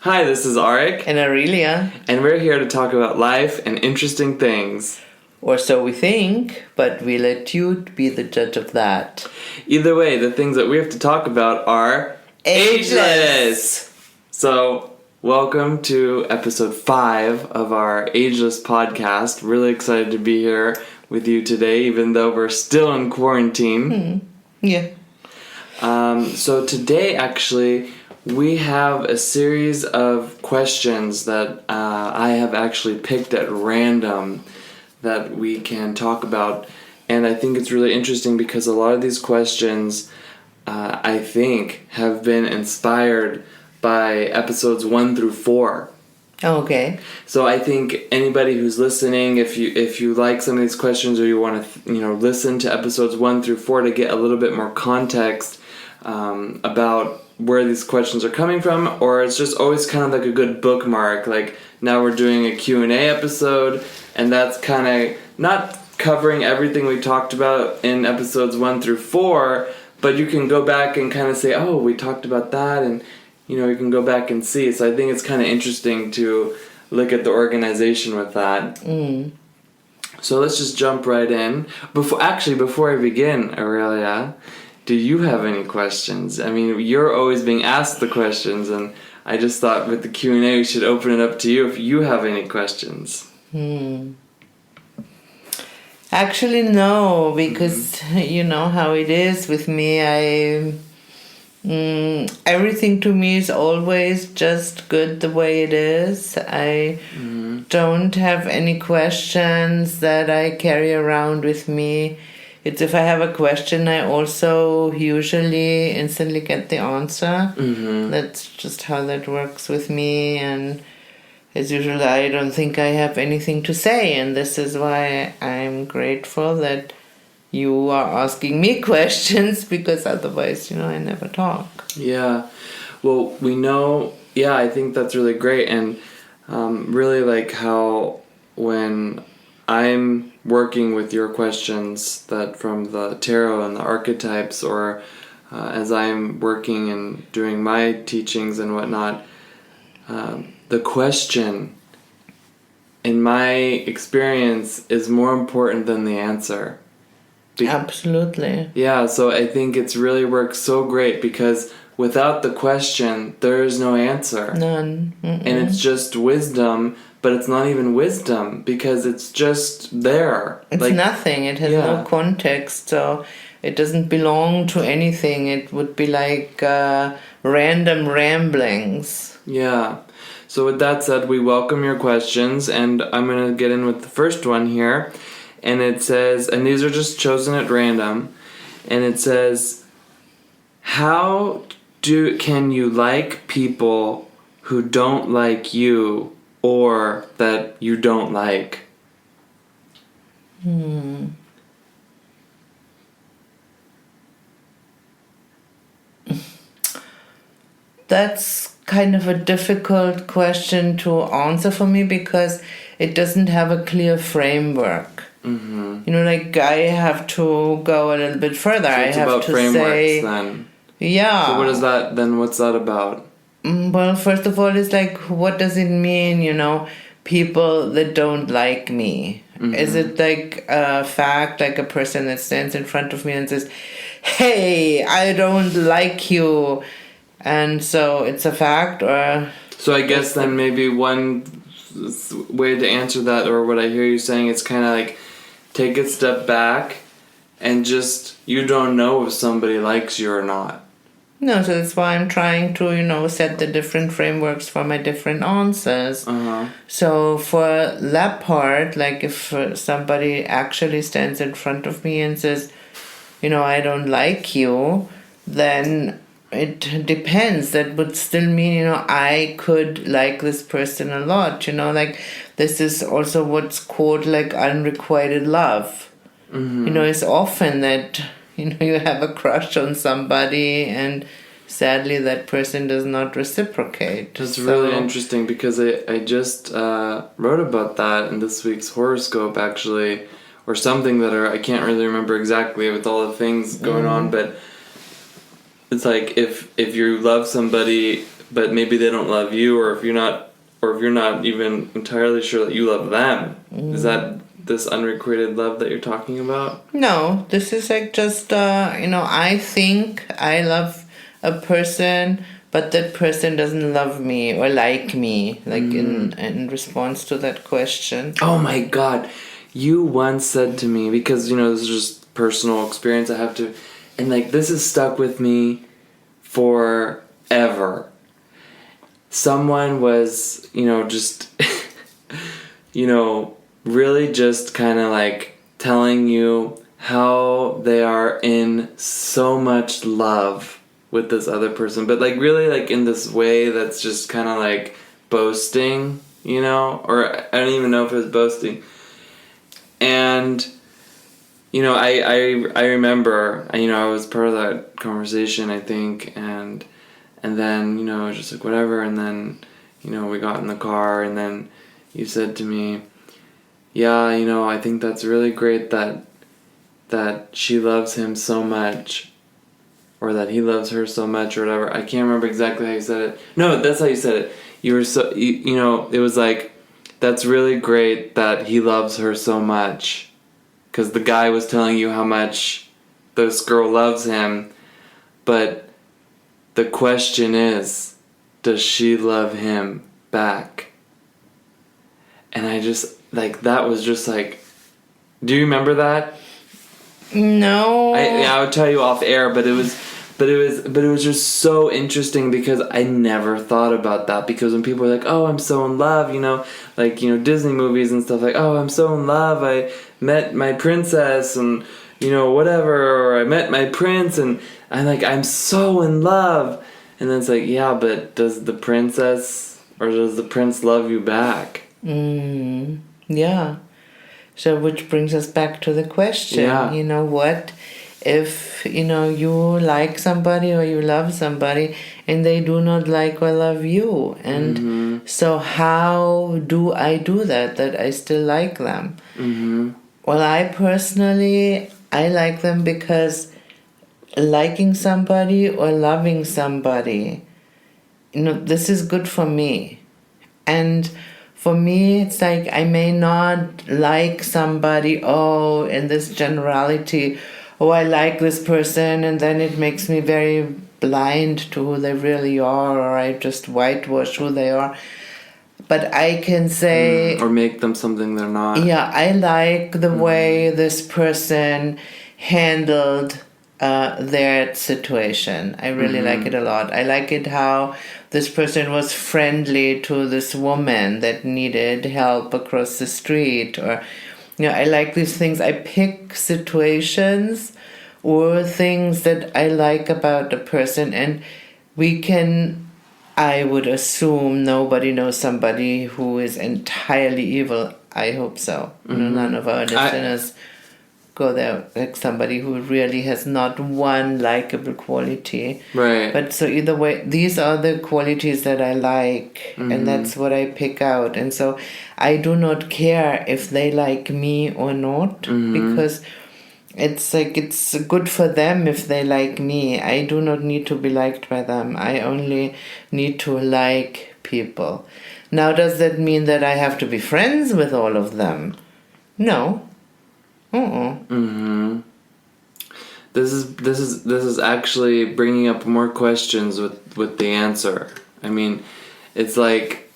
Hi, this is Arik. And Aurelia. And we're here to talk about life and interesting things. Or so we think, but we let you be the judge of that. Either way, the things that we have to talk about are Ageless! So, welcome to episode 5 of our Ageless podcast. Really excited to be here with you today, even though we're still in quarantine. Yeah. So today, actually, we have a series of questions that I have actually picked at random that we can talk about. And I think it's really interesting because a lot of these questions, I think, have been inspired by episodes 1 through 4. Okay. So I think anybody who's listening, if you like some of these questions or you want to listen to episodes 1 through 4 to get a little bit more context about where these questions are coming from, or it's just always kind of like a good bookmark. Like now we're doing a Q&A episode, and that's kind of not covering everything we talked about in episodes 1 through 4, but you can go back and kind of say, oh, we talked about that, and you can go back and see. So I think it's kind of interesting to look at the organization with that. So let's just jump right in. Before I begin, Aurelia, do you have any questions? I mean, you're always being asked the questions, and I just thought with the Q&A we should open it up to you if you have any questions. Actually, no, because you know how it is with me. Everything to me is always just good the way it is. I don't have any questions that I carry around with me. It's if I have a question, I also usually instantly get the answer. That's just how that works with me. And as usual, I don't think I have anything to say. And this is why I'm grateful that you are asking me questions, because otherwise, I never talk. Yeah. Well, we know, I think that's really great. And really like how when I'm working with your questions that from the tarot and the archetypes, or as I'm working and doing my teachings and whatnot, the question, in my experience, is more important than the answer. Absolutely. Yeah, so I think it's really works so great because without the question, there is no answer. None. And it's just wisdom, but it's not even wisdom because it's just there. It's nothing. It has no context, so it doesn't belong to anything. It would be like random ramblings. Yeah. So with that said, we welcome your questions, and I'm going to get in with the first one here. And it says, and these are just chosen at random, and it says, how can you like people who don't like you or that you don't like? That's kind of a difficult question to answer for me because it doesn't have a clear framework. Like I have to go a little bit further. So it's about frameworks then. Yeah. So what is that then? What's that about? Well, first of all, it's like, what does it mean, people that don't like me? Is it like a fact, like a person that stands in front of me and says, hey, I don't like you, and so it's a fact? Or so I guess then maybe one way to answer that, or what I hear you saying, it's kind of like take a step back and just, you don't know if somebody likes you or not. No, so that's why I'm trying to, set the different frameworks for my different answers. So for that part, like if somebody actually stands in front of me and says, I don't like you, then it depends. That would still mean, I could like this person a lot, like this is also what's called like unrequited love. It's often that, you have a crush on somebody and sadly that person does not reciprocate. That's really interesting because I just wrote about that in this week's horoscope actually, or something I can't really remember exactly with all the things going on, but it's like if you love somebody but maybe they don't love you, or if you're not even entirely sure that you love them. Is that this unrequited love that you're talking about? No, this is like just, I think I love a person, but that person doesn't love me or like me, like in response to that question. Oh my God. You once said to me, because, this is just personal experience I have to, and like this has stuck with me forever. Someone was, just, really just kind of like telling you how they are in so much love with this other person, but like really like in this way that's just kind of like boasting, or I don't even know if it was boasting. And I remember, I was part of that conversation, I think, and then I was just like whatever, and then we got in the car, and then you said to me, yeah, I think that's really great that she loves him so much, or that he loves her so much, or whatever. I can't remember exactly how you said it. No, that's how you said it. You were so, it was like, that's really great that he loves her so much. Because the guy was telling you how much this girl loves him. But the question is, does she love him back? And I just, like, that was just like, do you remember that? No. I would tell you off air, but it was just so interesting because I never thought about that. Because when people are like, oh, I'm so in love, Disney movies and stuff, like, oh, I'm so in love, I met my princess and, whatever, or I met my prince and I'm so in love. And then it's like, yeah, but does the princess or does the prince love you back? Yeah. So which brings us back to the question, what if, you like somebody or you love somebody and they do not like or love you? And so how do I do that I still like them? Well, I personally, I like them because liking somebody or loving somebody, this is good for me. And for me, it's like I may not like somebody, in this generality, I like this person, and then it makes me very blind to who they really are, or I just whitewash who they are. But I can say... or make them something they're not. Yeah, I like the way this person handled their situation. I really like it a lot. I like it how this person was friendly to this woman that needed help across the street, or I like these things. I pick situations or things that I like about a person, and I would assume nobody knows somebody who is entirely evil. I hope so. None of our listeners go there like somebody who really has not one likable quality. Right. But so either way, these are the qualities that I like, and that's what I pick out. And so I do not care if they like me or not, because it's like it's good for them if they like me. I do not need to be liked by them. I only need to like people. Now, does that mean that I have to be friends with all of them? No. This is actually bringing up more questions with the answer. I mean, it's like,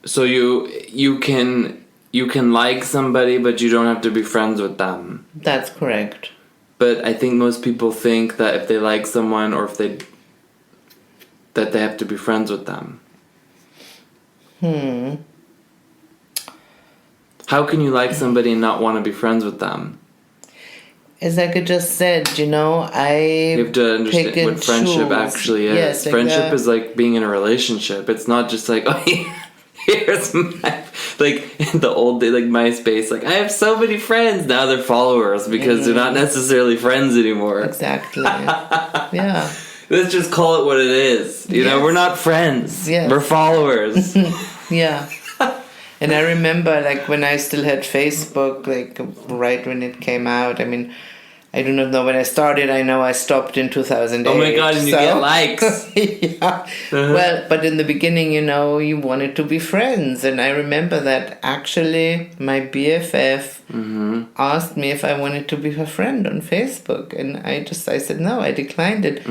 so you can like somebody, but you don't have to be friends with them. That's correct. But I think most people think that if they like someone, or that they have to be friends with them. How can you like somebody and not want to be friends with them? As I just said, I you have to understand what friendship actually is. Yes, friendship is like being in a relationship. It's not just like, oh, here's my, like in the old day, like MySpace, like I have so many friends. Now they're followers because they're not necessarily friends anymore. Exactly. Yeah. Let's just call it what it is. You know, we're not friends. Yes. We're followers. Yeah. And I remember, like, when I still had Facebook, like, right when it came out, I mean, I do not know when I started. I know I stopped in 2008. Oh my God, and you get likes. Yeah. Well, but in the beginning, you know, you wanted to be friends. And I remember that actually my BFF asked me if I wanted to be her friend on Facebook. And I said no, I declined it.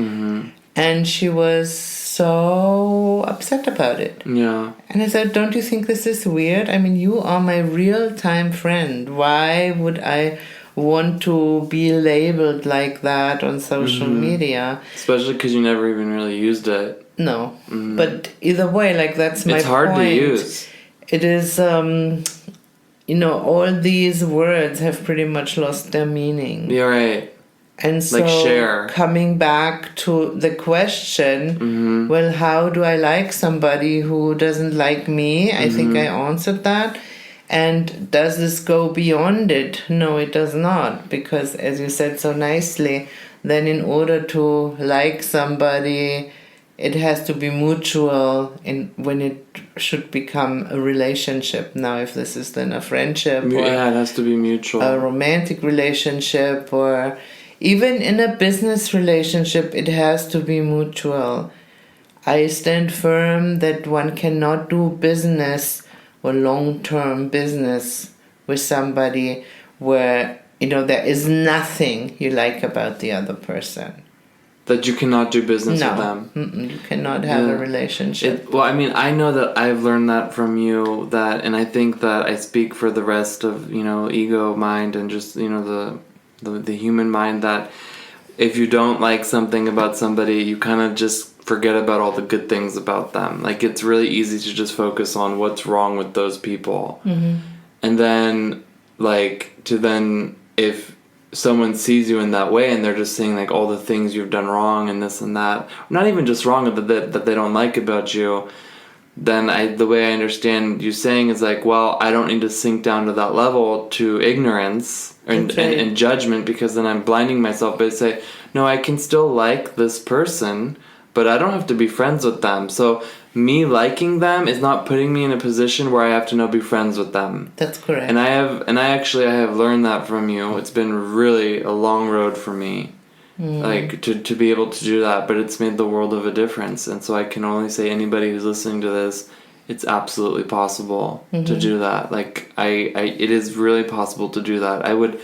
And she was so upset about it. Yeah. And I said, don't you think this is weird? I mean, you are my real-time friend. Why would I want to be labeled like that on social media? Especially because you never even really used it. No. But either way, like, that's my point. It's hard to use. It is, you know, all these words have pretty much lost their meaning. You're right. And so like share. Coming back to the question, well, how do I like somebody who doesn't like me? I think I answered that. And does this go beyond it? No, it does not. Because as you said so nicely, then in order to like somebody, it has to be mutual when it should become a relationship. Now, if this is then a friendship or it has to be mutual. A romantic relationship, or even in a business relationship, it has to be mutual. I stand firm that one cannot do business or long-term business with somebody where, you know, there is nothing you like about the other person. That you cannot do business with them. You cannot have a relationship. Well, I mean, I know that I've learned that from you, and I think that I speak for the rest of, you know, ego mind and just, you know, the human mind, that if you don't like something about somebody, you kind of just forget about all the good things about them. Like, it's really easy to just focus on what's wrong with those people. And then, like, if someone sees you in that way and they're just saying, like, all the things you've done wrong and this and that, not even just wrong, that they don't like about you, then the way I understand you saying is like, well, I don't need to sink down to that level to ignorance and judgment, because then I'm blinding myself. But I say, no, I can still like this person, but I don't have to be friends with them. So me liking them is not putting me in a position where I have to now be friends with them. That's correct. And I have learned that from you. It's been really a long road for me. Like to be able to do that, but it's made the world of a difference. And so I can only say, anybody who's listening to this, it's absolutely possible to do that. Like it is really possible to do that. I would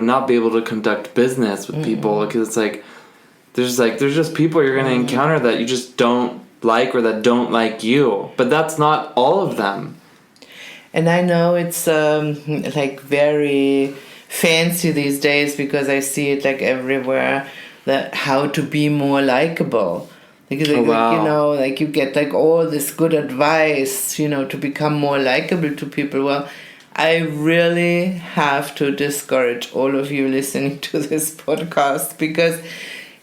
not be able to conduct business with people, because it's like there's just people you're going to encounter that you just don't like, or that don't like you. But that's not all of them. And I know it's like very fancy these days, because I see it like everywhere, that how to be more likable. Because you know, like you get like all this good advice, you know, to become more likable to people. Well, I really have to discourage all of you listening to this podcast, because,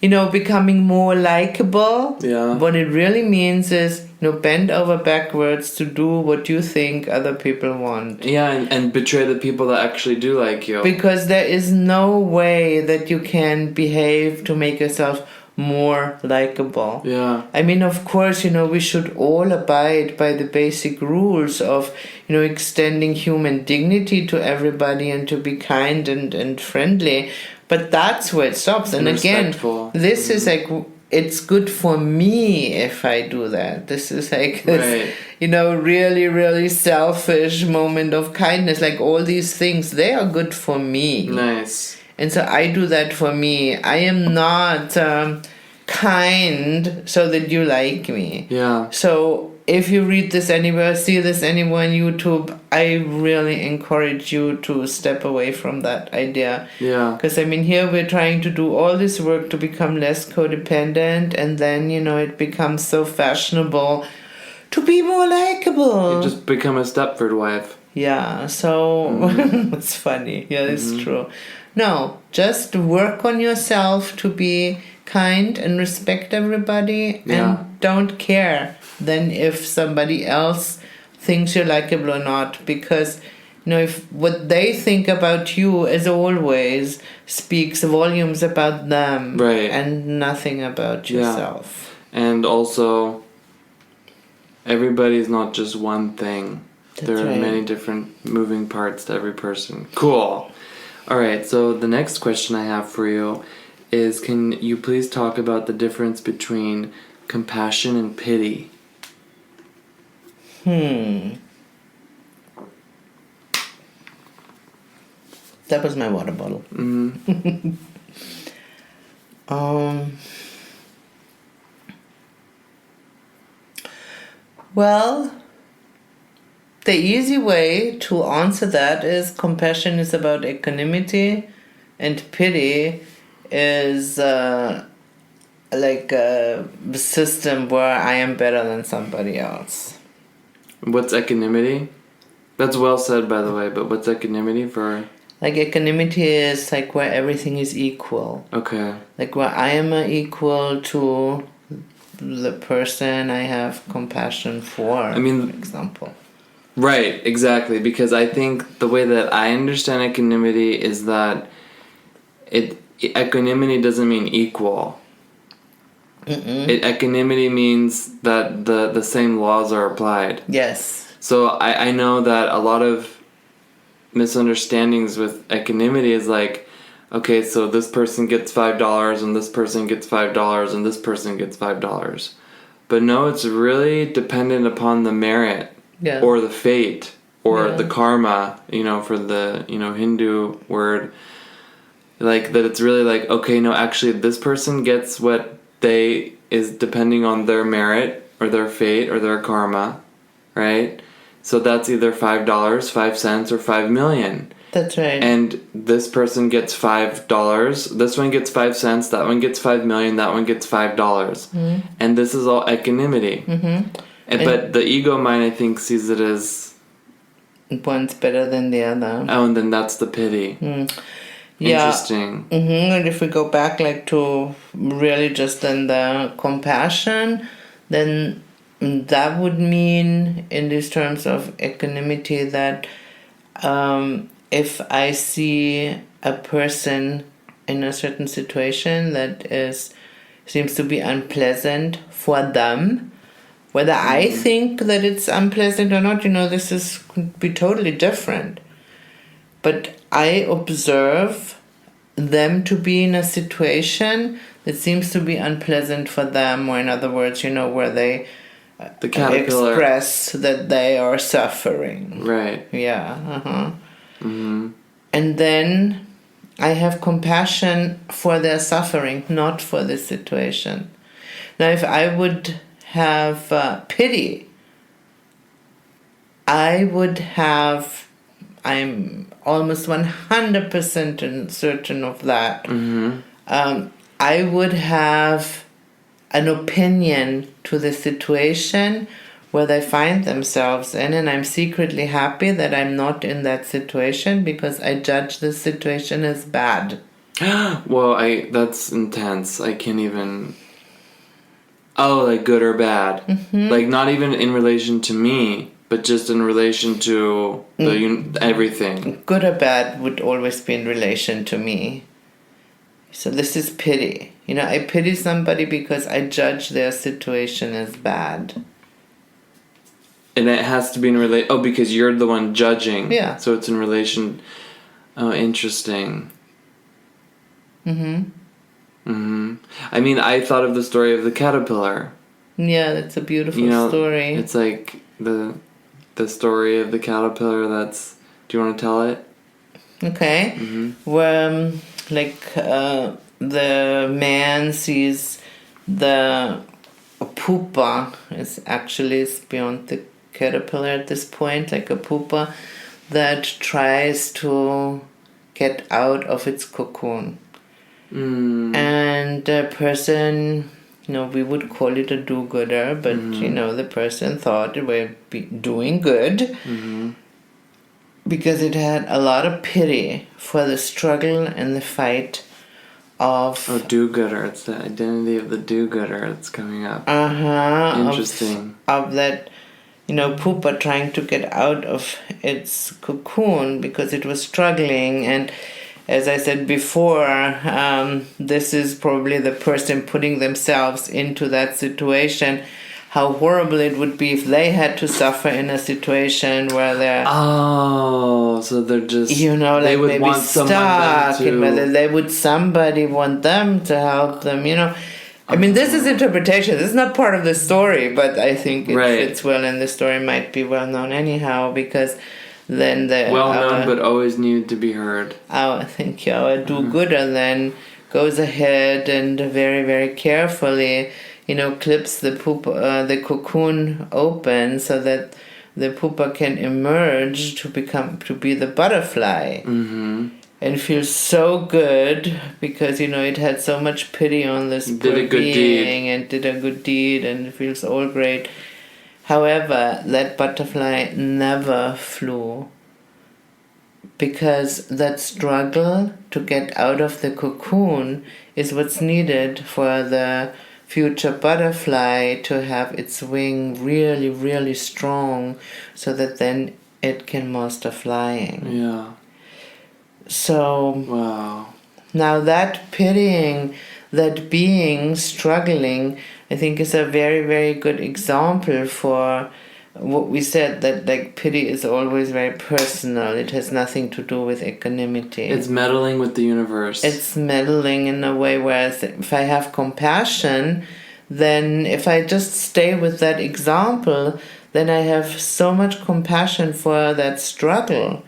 you know, becoming more likable, what it really means is, you know, bend over backwards to do what you think other people want. Yeah, and betray the people that actually do like you. Because there is no way that you can behave to make yourself more likable. Yeah. I mean, of course, you know, we should all abide by the basic rules of, you know, extending human dignity to everybody and to be kind and friendly. But that's where it stops. And again, this is like, it's good for me if I do that. This is like this, you know, really, really selfish moment of kindness. Like all these things, they are good for me. Nice. And so I do that for me. I am not kind so that you like me. Yeah. So if you read this anywhere, see this anywhere on YouTube, I really encourage you to step away from that idea. Yeah. Because, I mean, here we're trying to do all this work to become less codependent, and then, you know, it becomes so fashionable to be more likable. You just become a Stepford wife. Yeah, so it's funny. Yeah, it's true. No, just work on yourself to be kind and respect everybody, and don't care then if somebody else thinks you're likable or not, because, you know, if what they think about you, as always, speaks volumes about them, and nothing about yourself. And also, everybody's not just one thing. There are many different moving parts to every person. Cool. All right, so the next question I have for you is, can you please talk about the difference between compassion and pity? That was my water bottle. Well, the easy way to answer that is compassion is about equanimity, and pity is like a system where I am better than somebody else. What's equanimity? That's well said, by the way, but what's equanimity for? Like equanimity is like where everything is equal. Okay. Like where I am equal to the person I have compassion for, for example. Right, exactly, because I think the way that I understand equanimity is that equanimity doesn't mean equal. Equanimity means that the same laws are applied. Yes. So I know that a lot of misunderstandings with equanimity is like, okay, so this person gets $5 and this person gets $5 and this person gets $5. But no, it's really dependent upon the merit or the fate or the karma, for the, Hindu word. Like that it's really like, okay, no, actually this person gets what they is depending on their merit or their fate or their karma, right? So that's either $5, 5 cents, or 5 million. That's right. And this person gets $5. This one gets 5 cents. That one gets 5 million. That one gets $5. And this is all equanimity. But the ego mind, I think, sees it as one's better than the other. Oh, and then that's the pity. Interesting. And if we go back like to really just then the compassion, then that would mean in these terms of equanimity that if I see a person in a certain situation that seems to be unpleasant for them, whether I think that it's unpleasant or not, this could be totally different. But I observe them to be in a situation that seems to be unpleasant for them, or in other words, where they express that they are suffering. Right. Yeah. And then I have compassion for their suffering, not for the situation. Now, if I would have pity, I'm almost 100% certain of that. I would have an opinion to the situation where they find themselves in, and I'm secretly happy that I'm not in that situation because I judge the situation as bad. Well, that's intense. I can't even... Oh, like good or bad. Like not even in relation to me, but just in relation to everything. Good or bad would always be in relation to me. So this is pity. I pity somebody because I judge their situation as bad. And it has to be in relation... Oh, because you're the one judging. Yeah. So it's in relation... Oh, interesting. I mean, I thought of the story of the caterpillar. Yeah, that's a beautiful story. It's like the story of the caterpillar that's... Do you want to tell it? Okay. Where, the man sees the pupa is actually beyond the caterpillar at this point, like a pupa that tries to get out of its cocoon. And the person, we would call it a do-gooder, but, the person thought it would be doing good because it had a lot of pity for the struggle and the fight of... Oh, do-gooder. It's the identity of the do-gooder that's coming up. Interesting. Of that, pupa trying to get out of its cocoon because it was struggling. And as I said before, this is probably the person putting themselves into that situation. how horrible it would be if they had to suffer in a situation where they're so they're just they like would maybe want stuck, and whether they would somebody want them to help them. I mean, this is interpretation. This is not part of the story, but I think it fits well, and the story might be well known anyhow, because then the well known but always needed to be heard. Our do-gooder then goes ahead and very, very carefully, clips the cocoon open so that the pupa can emerge to be the butterfly. Mm-hmm. And feels so good because, it had so much pity on this poor being and did a good deed, and it feels all great. However, that butterfly never flew, because that struggle to get out of the cocoon is what's needed for the future butterfly to have its wing really, really strong, so that then it can master flying. Yeah. So, wow. Now that pitying, that being struggling, I think is a very, very good example for what we said, that like pity is always very personal. It has nothing to do with equanimity. It's meddling with the universe. It's meddling in a way, whereas if I have compassion, then if I just stay with that example, then I have so much compassion for that struggle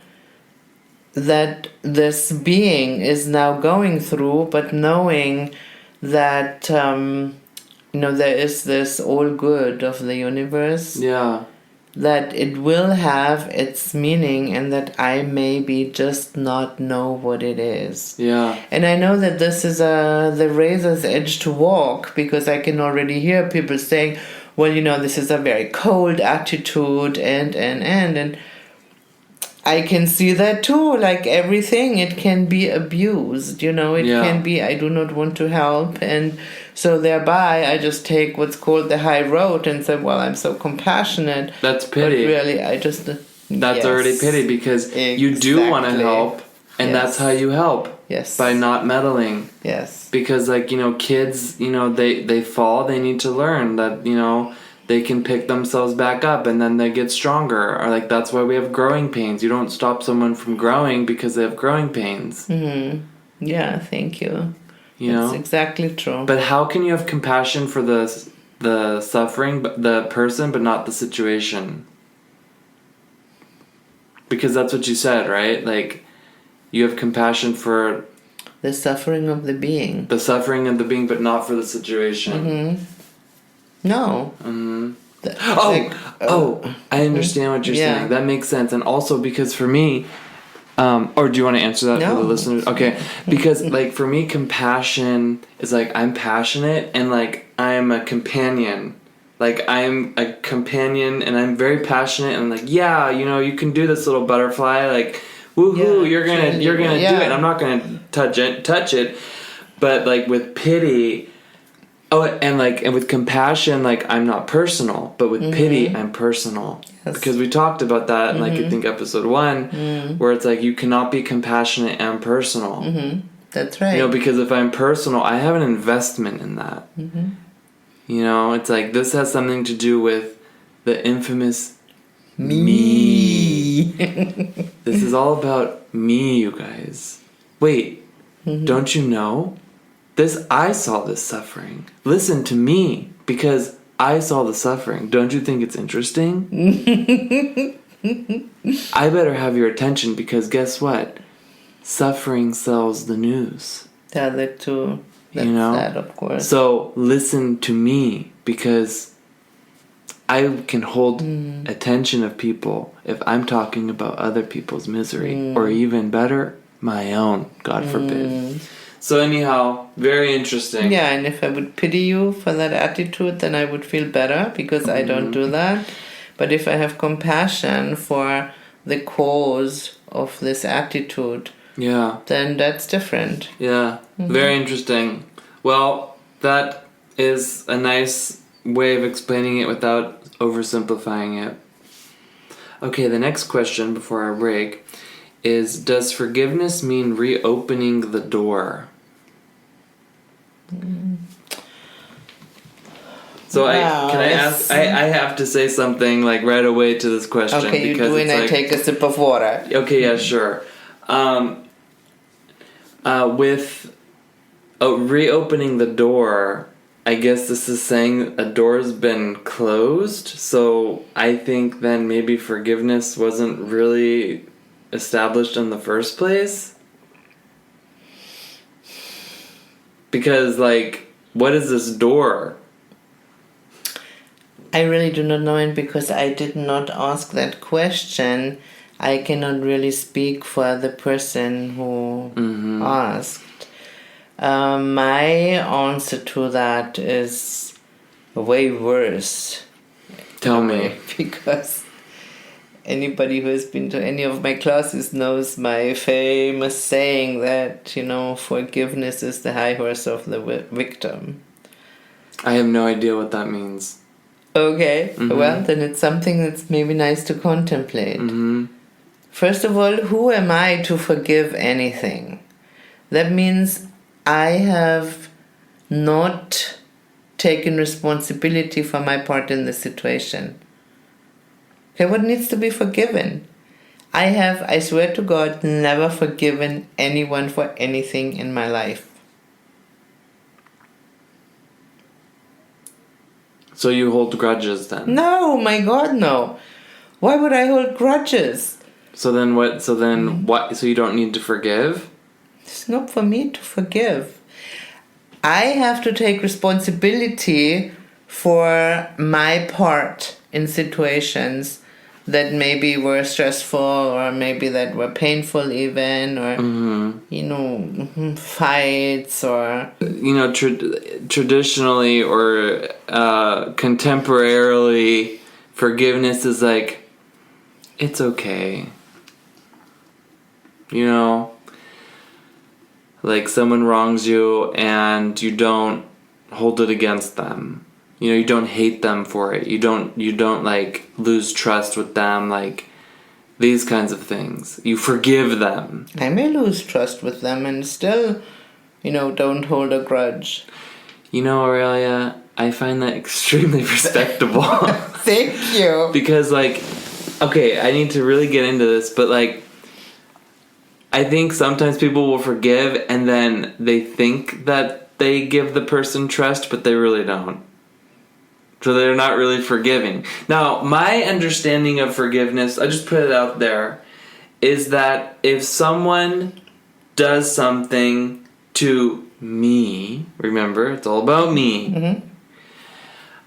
that this being is now going through, but knowing that, there is this all good of the universe. Yeah. That it will have its meaning, and that I maybe just not know what it is. Yeah. And I know that this is the razor's edge to walk, because I can already hear people saying, well, this is a very cold attitude, and I can see that too. Like everything, it can be abused, it can be, I do not want to help, and so thereby I just take what's called the high road and say, well, I'm so compassionate. That's pity. But really, I just... That's already pity, because you do want to help, and that's how you help. Yes. By not meddling. Yes. Because, kids, they fall, they need to learn that, they can pick themselves back up, and then they get stronger. Or, that's why we have growing pains. You don't stop someone from growing because they have growing pains. Mm-hmm. Yeah, thank you. That's exactly true. But how can you have compassion for the suffering, the person, but not the situation? Because that's what you said, right? Like, you have compassion for the suffering of the being. The suffering of the being, but not for the situation. Mm-hmm. No. Mm-hmm. I understand what you're saying. That makes sense. And also because for me, or do you want to answer that for the listeners? Okay. Because, for me, compassion is, I'm passionate and, I'm a companion. I'm a companion and I'm very passionate and, you can do this, little butterfly. Woohoo, you're gonna do it. I'm not gonna touch it. But, with pity... Oh, and with compassion, I'm not personal, but with pity, I'm personal. Yes. Because we talked about that in, I think, episode 1, where it's you cannot be compassionate and personal. Mm-hmm. That's right. Because if I'm personal, I have an investment in that. Mm-hmm. It's this has something to do with the infamous me. This is all about me, you guys. Wait, don't you know? I saw this suffering. Listen to me, because I saw the suffering. Don't you think it's interesting? I better have your attention, because guess what? Suffering sells the news. Yeah, that too. That's sad, of course. So listen to me, because I can hold attention of people if I'm talking about other people's misery, or even better, my own, God forbid. So anyhow, very interesting. Yeah, and if I would pity you for that attitude, then I would feel better, because I don't do that. But if I have compassion for the cause of this attitude, then that's different. Yeah, very interesting. Well, that is a nice way of explaining it without oversimplifying it. Okay, the next question before our break is, does forgiveness mean reopening the door? So Wow, can I ask? I have to say something like right away to this question. Okay, you because do, and I take a sip of water. Okay, yeah, sure. With reopening the door, I guess this is saying a door's been closed. So I think then maybe forgiveness wasn't really established in the first place. Because, like, what is this door? I really do not know, and because I did not ask that question, I cannot really speak for the person who asked. My answer to that is way worse. Tell me. Because anybody who has been to any of my classes knows my famous saying that, forgiveness is the high horse of the victim. I have no idea what that means. Okay, well, then it's something that's maybe nice to contemplate. First of all, who am I to forgive anything? That means I have not taken responsibility for my part in the situation. Okay, what needs to be forgiven? I have, I swear to God, never forgiven anyone for anything in my life. So you hold grudges then? No, my God, no. Why would I hold grudges? So then what? So then what? So you don't need to forgive? It's not for me to forgive. I have to take responsibility for my part in situations that maybe were stressful or maybe that were painful even, or, fights or... Traditionally or contemporarily, forgiveness is like, it's okay. Like someone wrongs you and you don't hold it against them. You don't hate them for it. You don't like lose trust with them, like these kinds of things. You forgive them. I may lose trust with them and still, don't hold a grudge. Aurelia, I find that extremely respectable. Thank you. Because, okay, I need to really get into this, but, I think sometimes people will forgive and then they think that they give the person trust, but they really don't. So they're not really forgiving. Now, my understanding of forgiveness, I just put it out there, is that if someone does something to me, remember, it's all about me,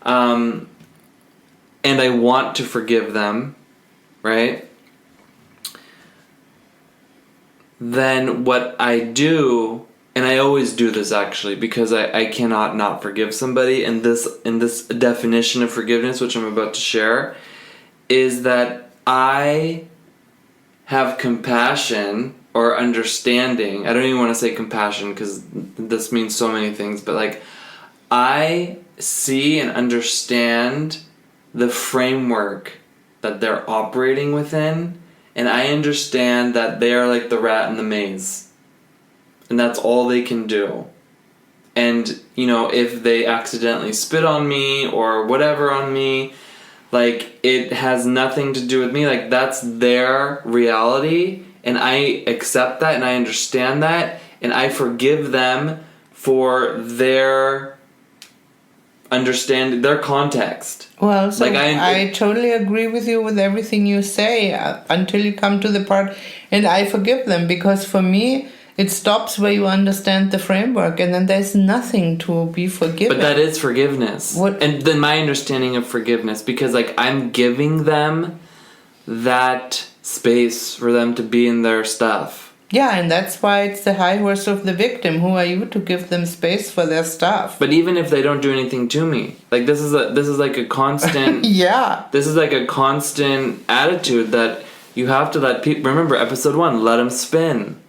and I want to forgive them, right? Then what I do, and I always do this actually, because I cannot not forgive somebody, and this definition of forgiveness, which I'm about to share, is that I have compassion or understanding. I don't even want to say compassion because this means so many things, but I see and understand the framework that they're operating within, and I understand that they are like the rat in the maze. And that's all they can do. And, if they accidentally spit on me or whatever on me, it has nothing to do with me. That's their reality. And I accept that and I understand that. And I forgive them for their understanding, their context. Well, so I totally agree with you with everything you say until you come to the part, and I forgive them, because for me, it stops where you understand the framework, and then there's nothing to be forgiven. But that is forgiveness. And then my understanding of forgiveness, because I'm giving them that space for them to be in their stuff. Yeah, and that's why it's the high horse of the victim. Who are you to give them space for their stuff? But even if they don't do anything to me, this is like a constant. Yeah. This is like a constant attitude that you have to let people. Remember, episode 1, let them spin.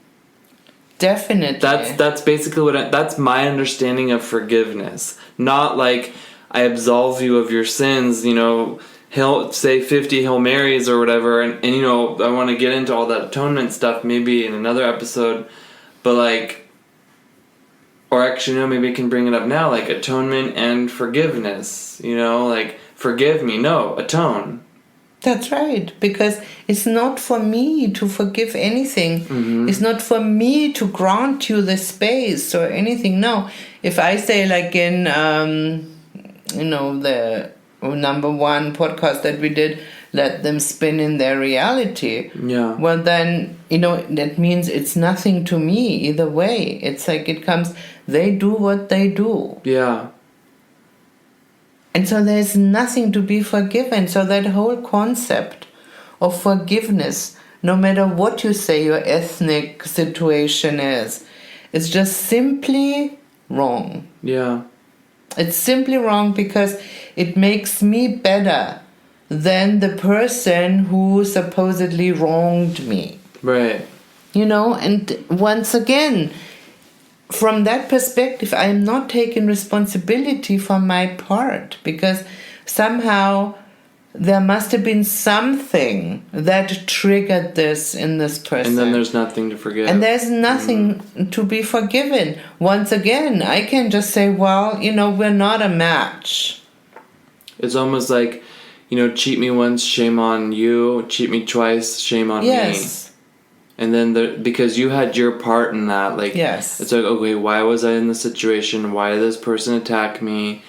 Definitely. That's basically that's my understanding of forgiveness. Not I absolve you of your sins. He'll say 50 Hail Marys or whatever, and I want to get into all that atonement stuff maybe in another episode, but Or actually, no, maybe I can bring it up now, like atonement and forgiveness. You know, like, forgive me. No, atone. That's right, because it's not for me to forgive anything. Mm-hmm. It's not for me to grant you the space or anything. No, if I say like in, the number one podcast that we did, let them spin in their reality. Yeah. Well, then, that means it's nothing to me either way. It's like it comes, they do what they do. Yeah. And so there's nothing to be forgiven. So that whole concept of forgiveness, no matter what you say your ethnic situation is, it's just simply wrong. Yeah. It's simply wrong because it makes me better than the person who supposedly wronged me. Right. And once again, from that perspective, I am not taking responsibility for my part, because somehow there must have been something that triggered this in this person. And then there's nothing to forgive. And there's nothing to be forgiven. Once again, I can just say, well, we're not a match. It's almost like, cheat me once, shame on you. Cheat me twice, shame on me. And then because you had your part in that, like, yes. It's like, okay, why was I in this situation? Why did this person attack me?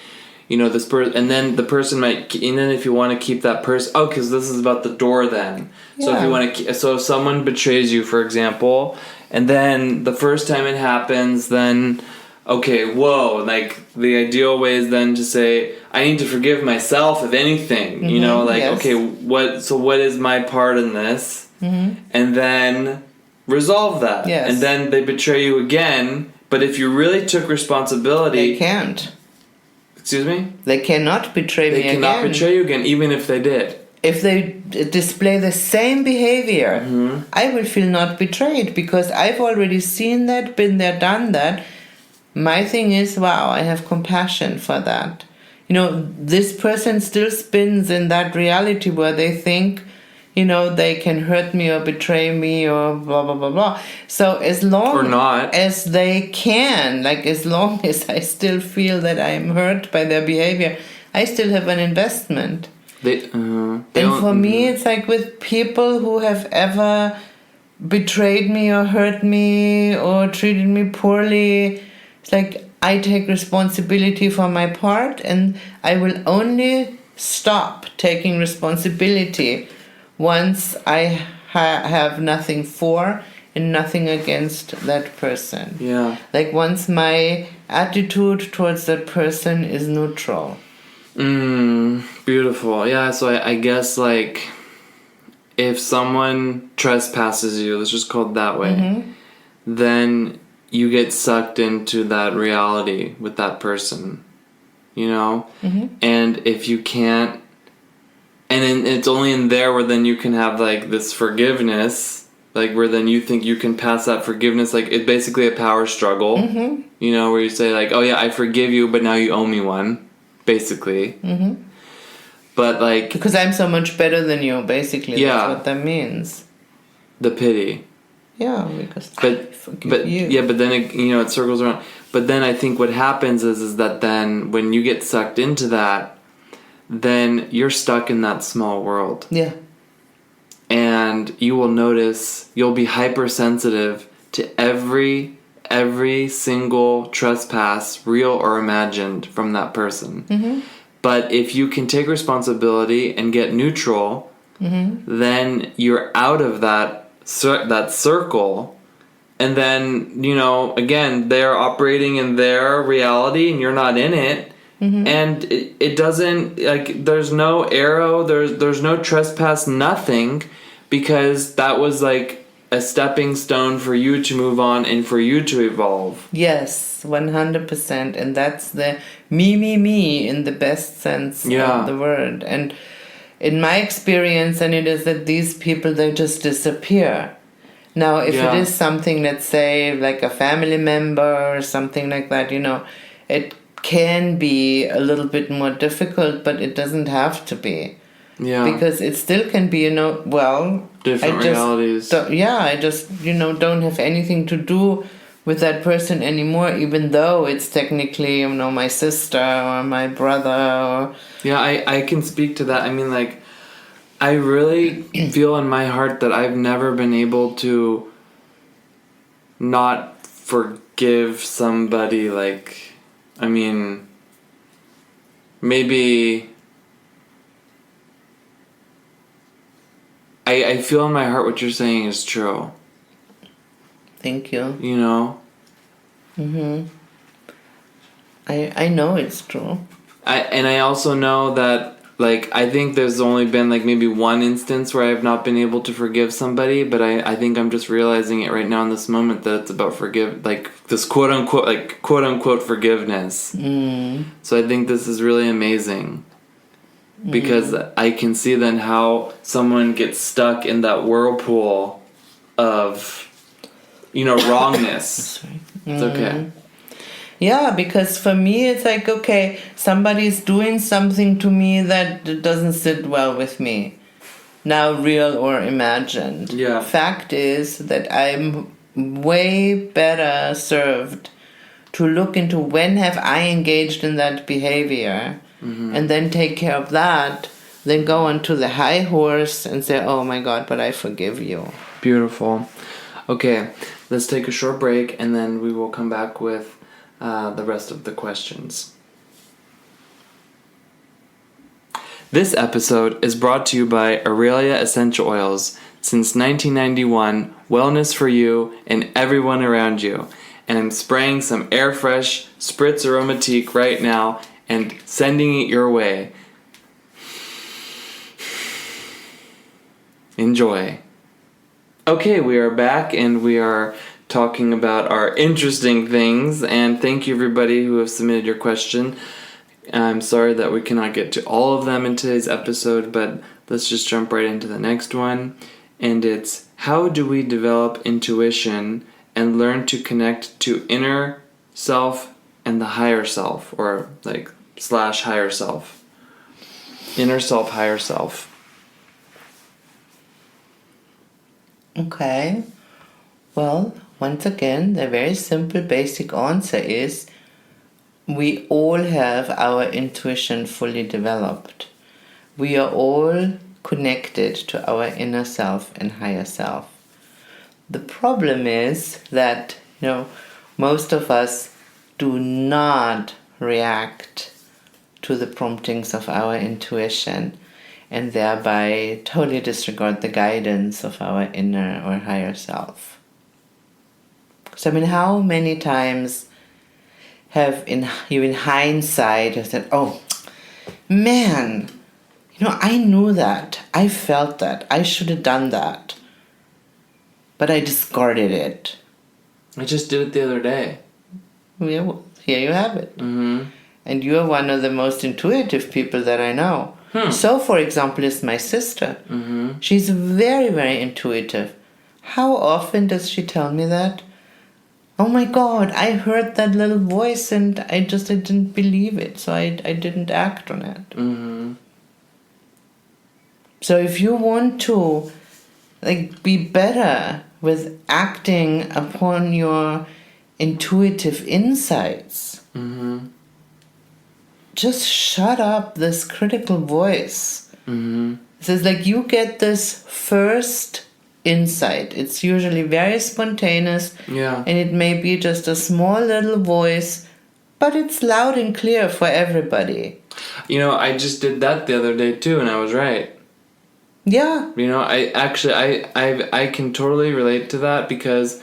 This person, and then the person might, and then if you want to keep that person, because this is about the door then. Yeah. So if you want to, so if someone betrays you, for example, and then the first time it happens, then, okay, whoa, like, the ideal way is then to say, I need to forgive myself, if anything, yes. Okay, what is my part in this? Mm-hmm. And then resolve that. Yes. And then they betray you again, but if you really took responsibility... They can't. Excuse me? They cannot betray me again. They cannot betray you again, even if they did. If they display the same behavior, I will feel not betrayed, because I've already seen that, been there, done that. My thing is, wow, I have compassion for that. This person still spins in that reality where they think, they can hurt me or betray me or blah, blah, blah, blah. So as long or not. as they can, like as long as I still feel that I'm hurt by their behavior, I still have an investment. And for me, it's like with people who have ever betrayed me or hurt me or treated me poorly, it's like I take responsibility for my part, and I will only stop taking responsibility once I have nothing for and nothing against that person. Yeah. Like once my attitude towards that person is neutral. Beautiful. Yeah, so I guess, like, if someone trespasses you, let's just call it that way, then you get sucked into that reality with that person, And if you can't, and it's only in there where then you can have, like, this forgiveness, like, where then you think you can pass that forgiveness, like, it's basically a power struggle, where you say, like, oh yeah, I forgive you, but now you owe me one, basically. But, like... Because I'm so much better than you, basically. Yeah. That's what that means. The pity. Yeah, because I forgive you. Yeah, but then, it circles around. But then I think what happens is that then when you get sucked into that, then you're stuck in that small world. Yeah. And you will notice, you'll be hypersensitive to every single trespass, real or imagined, from that person. But if you can take responsibility and get neutral, then you're out of that circle. And then, again, they're operating in their reality and you're not in it. And it doesn't, like, there's no arrow, there's no trespass, nothing, because that was like a stepping stone for you to move on and for you to evolve. Yes, 100%. And that's the me in the best sense of the word. And in my experience, and it is that these people, they just disappear. Now, if it is something, let's say, like a family member or something like that, it can be a little bit more difficult, but it doesn't have to be. Yeah. Because it still can be, different realities. I just, don't have anything to do with that person anymore, even though it's technically, my sister or my brother or... Yeah, I can speak to that. I mean, like, I really feel in my heart that I've never been able to not forgive somebody, like, I mean, maybe... I feel in my heart what you're saying is true. Thank you. You know? I know it's true. I also know that, like, I think there's only been, like, maybe one instance where I've not been able to forgive somebody, but I think I'm just realizing it right now in this moment that it's about this quote-unquote forgiveness. So I think this is really amazing. Because I can see then how someone gets stuck in that whirlpool of, wrongness. It's okay. Yeah, because for me it's like, okay, somebody's doing something to me that doesn't sit well with me. Now, real or imagined. Yeah. Fact is that I'm way better served to look into when have I engaged in that behavior and then take care of that, then go onto the high horse and say, oh my God, but I forgive you. Beautiful. Okay, let's take a short break and then we will come back with the rest of the questions. This episode is brought to you by Aurelia Essential Oils. Since 1991, wellness for you and everyone around you. And I'm spraying some Air Fresh Spritz Aromatique right now and sending it your way. Enjoy. Okay, we are back and we are talking about our interesting things, and thank you everybody who have submitted your question. I'm sorry that we cannot get to all of them in today's episode, but let's just jump right into the next one. And it's, how do we develop intuition and learn to connect to inner self and the higher self, or like / higher self? Inner self, higher self. Okay. Well, once again, the very simple basic answer is we all have our intuition fully developed. We are all connected to our inner self and higher self. The problem is that, most of us do not react to the promptings of our intuition and thereby totally disregard the guidance of our inner or higher self. So, how many times have you in hindsight said, oh, man, I knew that, I felt that, I should have done that, but I discarded it. I just did it the other day. Yeah, well, here you have it. Mm-hmm. And you are one of the most intuitive people that I know. So, for example, is my sister. Mm-hmm. She's very, very intuitive. How often does she tell me that? Oh my God, I heard that little voice and I didn't believe it, so I didn't act on it. Mm-hmm. So if you want to be better with acting upon your intuitive insights, just shut up this critical voice. It says you get this first insight. It's usually very spontaneous, and it may be just a small little voice, but it's loud and clear for everybody. I just did that the other day too, and I was right. Yeah. I can totally relate to that because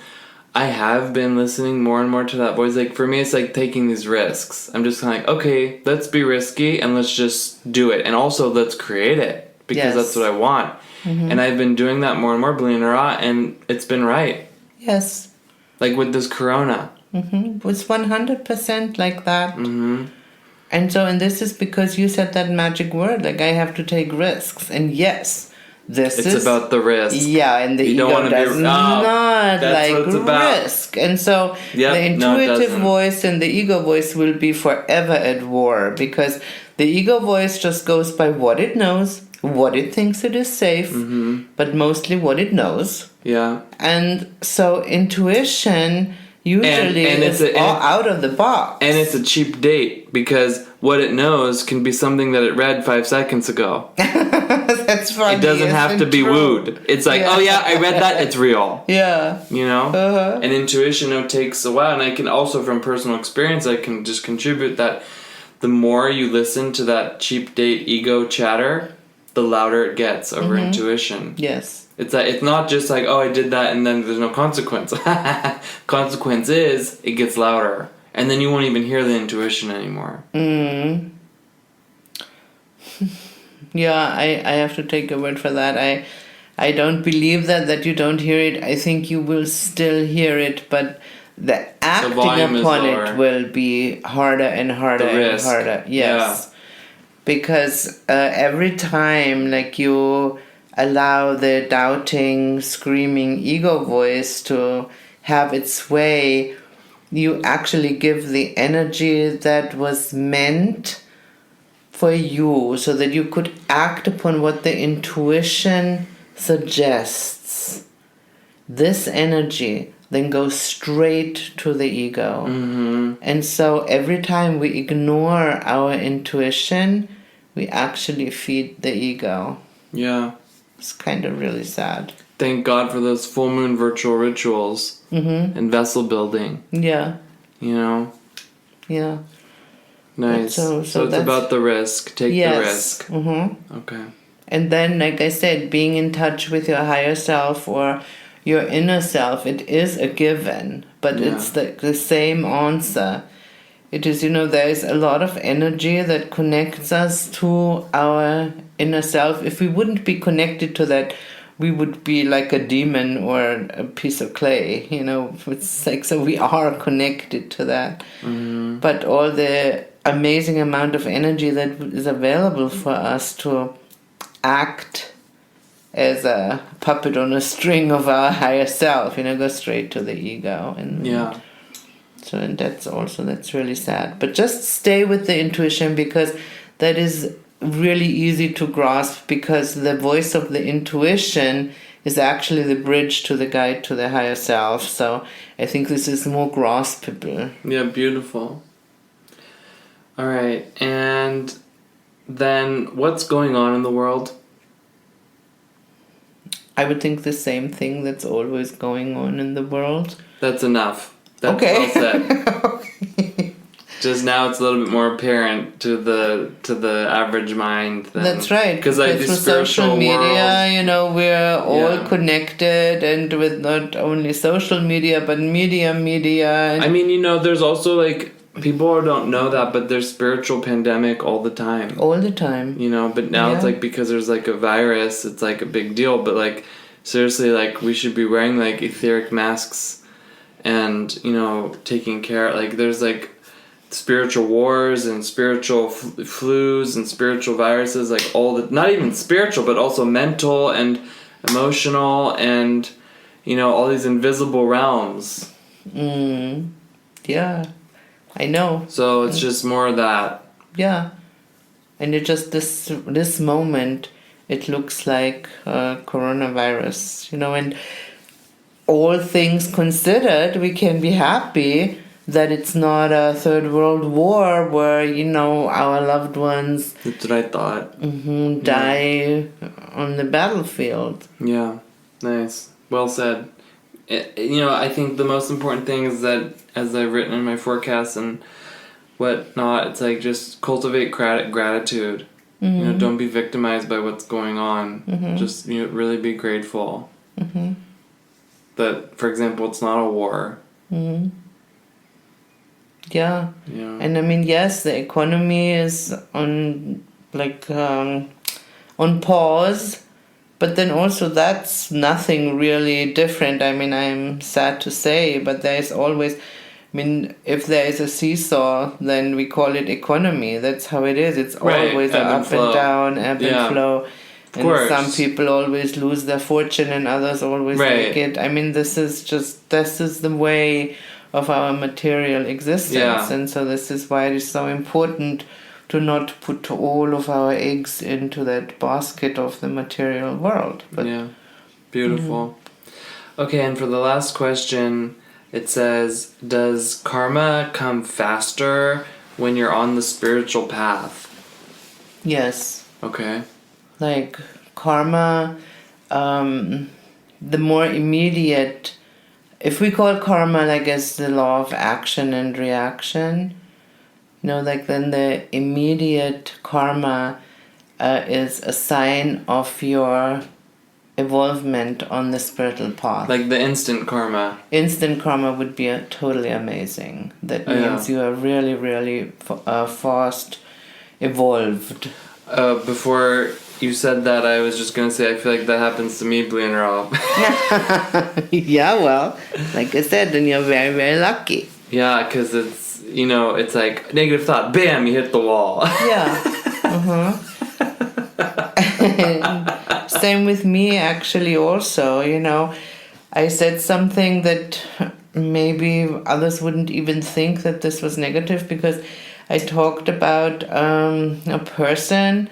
I have been listening more and more to that voice. For me, it's taking these risks. I'm just kind of okay, let's be risky and let's just do it. And also, let's create it because that's what I want. And I've been doing that more and more, believe it or not, and it's been right. Yes. With this corona. It's 100% like that. And this is because you said that magic word, I have to take risks. And yes, it's about the risk. Yeah, and the ego does not risk. And so the intuitive voice and the ego voice will be forever at war because the ego voice just goes by what it knows, what it thinks it is safe, but mostly what it knows. Yeah. And so intuition Usually it's out of the box. And it's a cheap date because what it knows can be something that it read 5 seconds ago. That's funny. It doesn't have to be wooed. It's like, oh yeah, I read that, it's real. Yeah. You know? And intuition takes a while. And I can also, from personal experience, I can just contribute that the more you listen to that cheap date ego chatter, the louder it gets over intuition. Yes. It's not just like, oh, I did that and then there's no consequence. Consequence is it gets louder. And then you won't even hear the intuition anymore. Yeah, I have to take your word for that. I don't believe that you don't hear it. I think you will still hear it, but the acting upon it will be harder and harder and harder. Yes. Yeah. Because every time like you allow the doubting, screaming ego voice to have its way, you actually give the energy that was meant for you so that you could act upon what the intuition suggests. This energy then goes straight to the ego. And so every time we ignore our intuition, we actually feed the ego. Yeah. It's kind of really sad. Thank God for those full moon virtual rituals and vessel building. Yeah. You know? Yeah. Nice. So it's about the risk. Take the risk. Okay. And then, like I said, being in touch with your higher self or your inner self, it is a given, but it's the same answer. It is, there is a lot of energy that connects us to our inner self. If we wouldn't be connected to that, we would be like a demon or a piece of clay, It's like, so we are connected to that. But all the amazing amount of energy that is available for us to act as a puppet on a string of our higher self, go straight to the ego. So, and that's really sad. But just stay with the intuition, because that is really easy to grasp, because the voice of the intuition is actually the bridge to the guide to the higher self. So I think this is more graspable. Yeah, beautiful. All right. And then what's going on in the world? I would think the same thing that's always going on in the world. That's enough. That's okay. Well said. Just now it's a little bit more apparent to the average mind. That's right. Because like the social media, we're all connected, and with not only social media but media. I mean, there's also like people don't know that, but there's spiritual pandemic all the time. All the time. But now it's like because there's like a virus, it's like a big deal. But like seriously, like we should be wearing like etheric masks. And, taking care, like, there's, like, spiritual wars and spiritual flus and spiritual viruses, like, not even spiritual, but also mental and emotional and, all these invisible realms. Yeah, I know. So it's just more of that. Yeah. And it just, this moment, it looks like coronavirus, and all things considered, we can be happy that it's not a third world war where, our loved ones... That's what I thought. Die on the battlefield. Yeah, nice. Well said. I think the most important thing is that, as I've written in my forecast and whatnot, it's like just cultivate gratitude. Don't be victimized by what's going on. Just, really be grateful. That, for example, it's not a war. Yeah. And I mean, yes, the economy is on pause, but then also that's nothing really different. I mean, I'm sad to say, but there's always, if there is a seesaw, then we call it economy. That's how it is. It's always an up and down, ebb and flow. And some people always lose their fortune and others always make it. I mean, this is the way of our material existence. Yeah. And so this is why it is so important to not put all of our eggs into that basket of the material world. But, beautiful. Okay, and for the last question, It says, does karma come faster when you're on the spiritual path? Yes. Okay. Like karma, the more immediate, if we call karma like as the law of action and reaction, like then the immediate karma is a sign of your evolvement on the spiritual path. Like the instant karma. Instant karma would be totally amazing. That means you are really, really fast evolved. Before you said that, I was just going to say, I feel like that happens to me, believe it or not. Yeah, well, like I said, then you're very, very lucky. Yeah, because it's, it's like negative thought, bam, you hit the wall. Yeah. Same with me, actually, also, I said something that maybe others wouldn't even think that this was negative, because I talked about a person,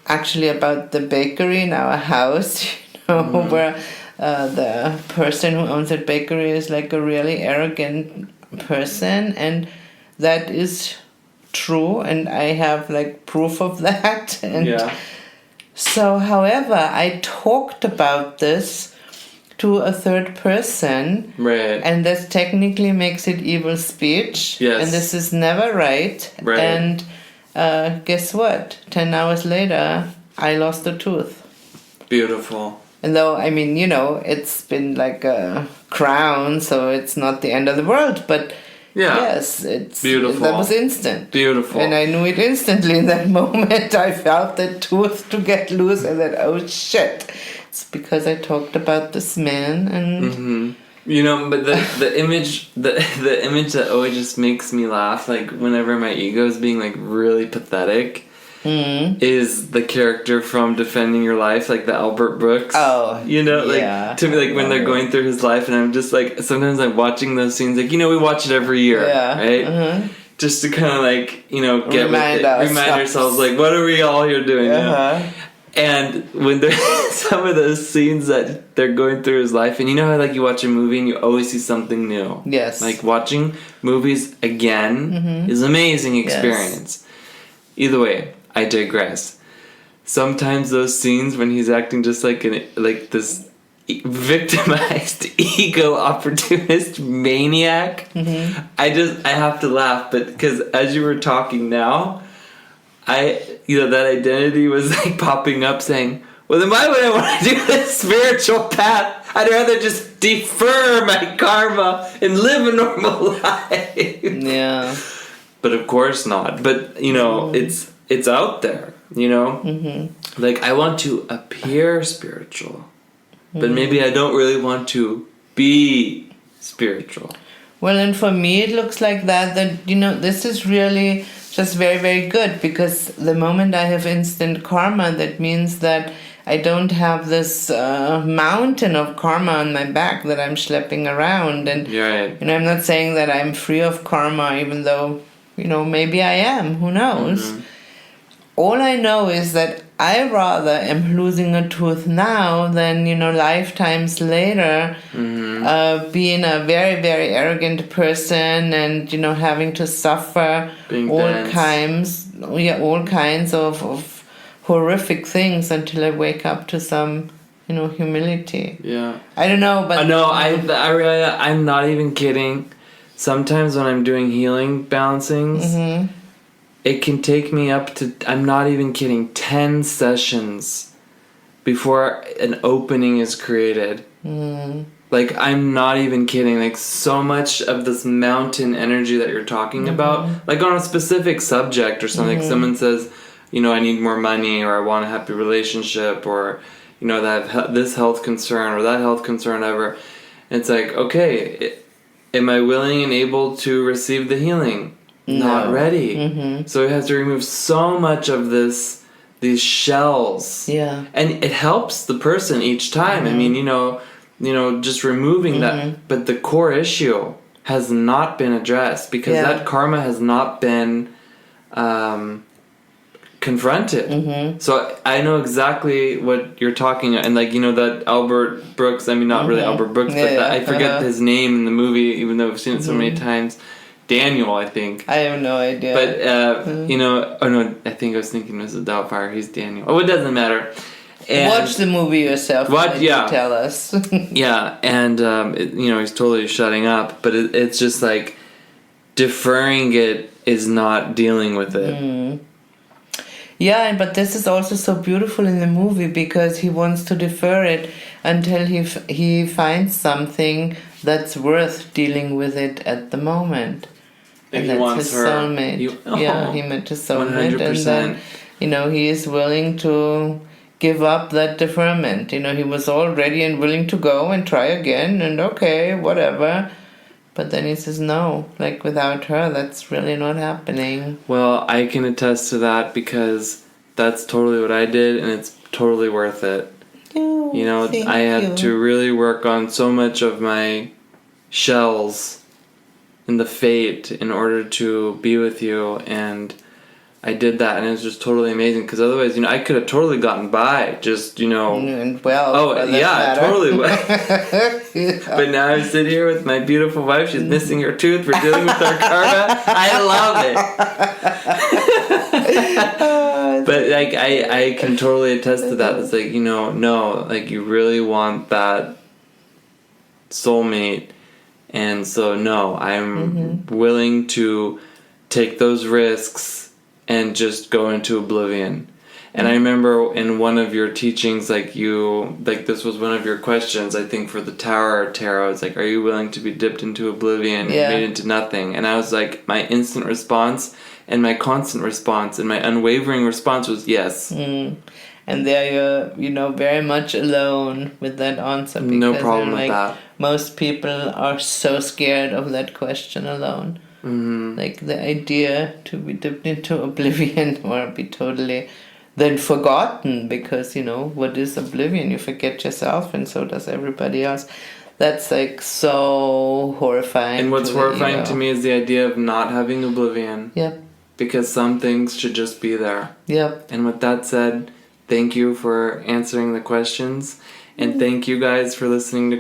actually about the bakery in our house, where the person who owns that bakery is like a really arrogant person, and that is true, and I have like proof of that. And so, however, I talked about this to a third person, right? And that technically makes it evil speech. Yes. And this is never right. Right. And guess what? 10 hours later, I lost a tooth. Beautiful. And though, I mean, it's been like a crown, so it's not the end of the world, but yes, it's beautiful. That was instant. Beautiful. And I knew it instantly in that moment. I felt the tooth to get loose, and then, oh shit. It's because I talked about this man, and but the image the image that always just makes me laugh, like whenever my ego is being like really pathetic, is the character from Defending Your Life, like the Albert Brooks. Oh, to me, like when they're going through his life, and I'm just like, sometimes I'm watching those scenes, like we watch it every year, right? Just to kind of like get remind ourselves, like what are we all here doing? And when there's some of those scenes that they're going through his life, and how like you watch a movie and you always see something new. Yes. Like watching movies again is an amazing experience. Yes. Either way, I digress. Sometimes those scenes when he's acting just like this victimized ego opportunist maniac, I have to laugh, but because as you were talking now, that identity was like popping up saying, well, then why would I want to do this spiritual path? I'd rather just defer my karma and live a normal life. Yeah. But of course not. But, it's out there, Like, I want to appear spiritual, but maybe I don't really want to be spiritual. Well, and for me, it looks like that, this is really just very, very good, because the moment I have instant karma, that means that I don't have this mountain of karma on my back that I'm schlepping around. And, I'm not saying that I'm free of karma, even though, maybe I am, who knows? All I know is that I rather am losing a tooth now than, lifetimes later, being a very, very arrogant person and, having to suffer all kinds of horrific things until I wake up to some, humility. Yeah. I don't know, but... No, I'm not even kidding. Sometimes when I'm doing healing balancings... It can take me up to, I'm not even kidding, 10 sessions before an opening is created. Like, I'm not even kidding. Like, so much of this mountain energy that you're talking about, like on a specific subject or something, like someone says, I need more money, or I want a happy relationship, or, that I have this health concern or that health concern, whatever. And it's like, okay, am I willing and able to receive the healing? Not ready. So it has to remove so much of these shells. Yeah. And it helps the person each time. I mean, just removing that. But the core issue has not been addressed, because that karma has not been confront it. Mm-hmm. So I know exactly what you're talking about. And like, you know, that Albert Brooks, I mean, not really Albert Brooks, but I forget his name in the movie, even though I've seen it so many times. Daniel, I think. I have no idea. But, you know, oh no, I think I was thinking it was a Doubtfire. He's Daniel. Oh, it doesn't matter. And watch the movie yourself. Tell us. Yeah, and, you know, he's totally shutting up. But it's just like, deferring it is not dealing with it. Mm. Yeah, but this is also so beautiful in the movie because he wants to defer it until he finds something that's worth dealing with it at the moment. And that's his soulmate. He met his soulmate. 100%. And then, you know, he is willing to give up that deferment. You know, he was all ready and willing to go and try again and okay, whatever. But then he says, no, like without her, that's really not happening. Well, I can attest to that because that's totally what I did and it's totally worth it. Oh, you know, I had to really work on so much of my shells and the fate in order to be with you, and I did that, and it was just totally amazing because otherwise, you know, I could have totally gotten by, just, you know. Totally well. But now I sit here with my beautiful wife. She's missing her tooth. We're dealing with our karma. I love it. But like, I can totally attest to that. It's like, you know, no, like you really want that soulmate, and so no, I'm willing to take those risks and just go into oblivion. And I remember in one of your teachings, this was one of your questions, I think, for the Tower Tarot. It's like, are you willing to be dipped into oblivion, made into nothing? And I was like, my instant response and my constant response and my unwavering response was yes. And there you're, you know, very much alone with that answer. Because no problem with that. Most people are so scared of that question alone. Mm-hmm. Like the idea to be dipped into oblivion or be totally then forgotten, because, you know, what is oblivion? You forget yourself and so does everybody else. That's like so horrifying. And what's horrifying to me is the idea of not having oblivion. Yep. Because some things should just be there. Yep. And with that said, thank you for answering the questions, and thank you guys for listening to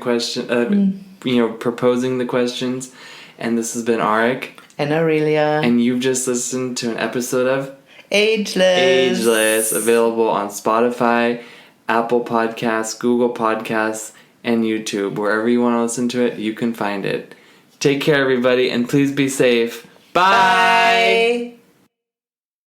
proposing the questions. And this has been Arik and Aurelia, and you've just listened to an episode of Ageless, available on Spotify, Apple Podcasts, Google Podcasts, and YouTube. Wherever you want to listen to it, you can find it. Take care, everybody, and please be safe. Bye!